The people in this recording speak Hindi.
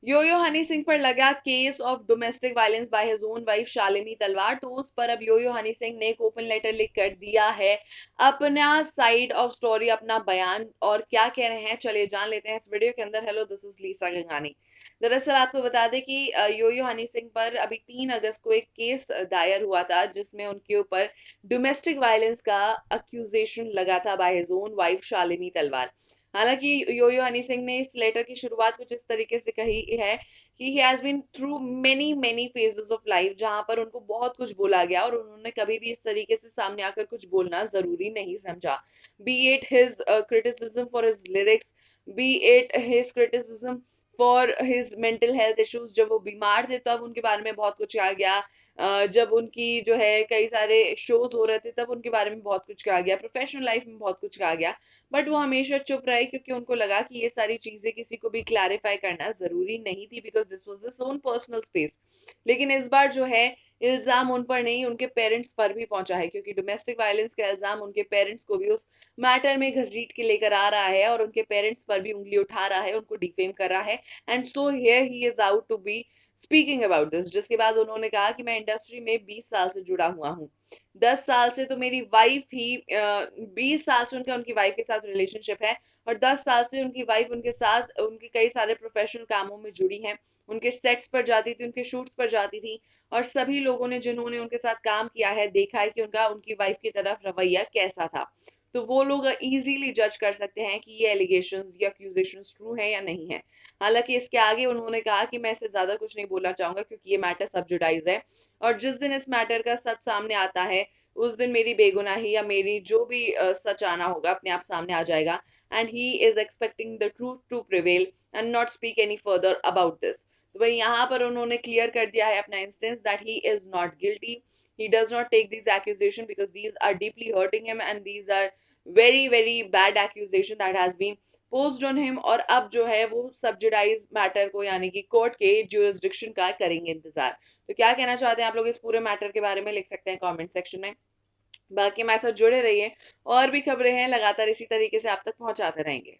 यो हनी सिंह पर लगा case of domestic violence by his own wife Shalini तलवार। तो उस पर अब यो हनी सिंह ने एक ओपन लेटर लिख कर दिया है अपना साइड ऑफ स्टोरी, अपना बयान। और क्या कह रहे हैं चलिए जान लेते हैं इस वीडियो के अंदर। Hello, this is Lisa Gangani. दरअसल आपको बता दें कि यो हनी सिंह पर अभी 3 अगस्त को एक केस दायर हुआ था जिसमें उनके ऊपर डोमेस्टिक वायलेंस का अक्यूजेशन लगा था by his own wife Shalini तलवार। हालांकि यो हनी सिंह ने इस लेटर की शुरुआत कुछ इस तरीके से कही है कि he has been through many many phases of life, जहां पर उनको बहुत कुछ बोला गया और उन्होंने कभी भी इस तरीके से सामने आकर कुछ बोलना जरूरी नहीं समझा। B it his criticism for his lyrics, B it his criticism for his mental health issues. जब वो बीमार थे तब उनके बारे में बहुत कुछ कहा गया, जब उनकी जो है कई सारे शोज हो रहे थे तब उनके बारे में बहुत कुछ कहा गया, प्रोफेशनल लाइफ में बहुत कुछ कहा गया। बट वो हमेशा चुप रहे क्योंकि उनको लगा कि ये सारी चीजें किसी को भी क्लैरिफाई करना जरूरी नहीं थी, because this was this own personal space. लेकिन इस बार जो है इल्जाम उन पर नहीं, उनके पेरेंट्स पर भी पहुंचा है, क्योंकि डोमेस्टिक वायलेंस का इल्जाम उनके पेरेंट्स को भी उस मैटर में घसीट के लेकर आ रहा है और उनके पेरेंट्स पर भी उंगली उठा रहा है, उनको डिफेम कर रहा है। And so here he is out to be speaking about this. जिसके बाद उन्होंने कहा कि मैं इंडस्ट्री में 20 साल से जुड़ा हुआ हूँ। 10 साल से तो मेरी वाइफ ही 20 साल से उनका उनकी वाइफ के साथ रिलेशनशिप है, और 10 साल से उनकी वाइफ उनके साथ उनके कई सारे प्रोफेशनल कामों में जुड़ी है। उनके सेट्स पर जाती थी, उनके शूट्स पर जाती थी, और सभी लोगों ने जिन्होंने उनके साथ काम किया है देखा है कि उनका उनकी वाइफ की तरफ रवैया कैसा था। तो वो लोग इजीली जज कर सकते हैं कि ये एलिगेशंस या एक्यूजेशंस ट्रू है या नहीं है। हालांकि इसके आगे उन्होंने कहा कि मैं इससे ज्यादा कुछ नहीं बोलना चाहूंगा क्योंकि ये मैटर सब जुडाइज है, और जिस दिन इस मैटर का सच सामने आता है उस दिन मेरी बेगुनाही या मेरी जो भी सच आना होगा अपने आप सामने आ जाएगा। And he is expecting the truth to prevail and not speak any further about this. तो वही यहाँ पर उन्होंने क्लियर कर दिया है अपना instance that he is not guilty. he does not take these accusations because these are deeply hurting him and these are very very bad accusation that has been post on him. और अब जो है वो सब्जुडाइज मैटर को यानी कि कोर्ट के ज्यूरिसडिक्शन का करेंगे इंतजार। तो क्या कहना चाहते हैं आप लोग इस पूरे मैटर के बारे में, लिख सकते हैं कमेंट सेक्शन में। बाकी हमारे साथ जुड़े रहिए, और भी खबरें हैं लगातार इसी तरीके से आप तक पहुंचाते रहेंगे।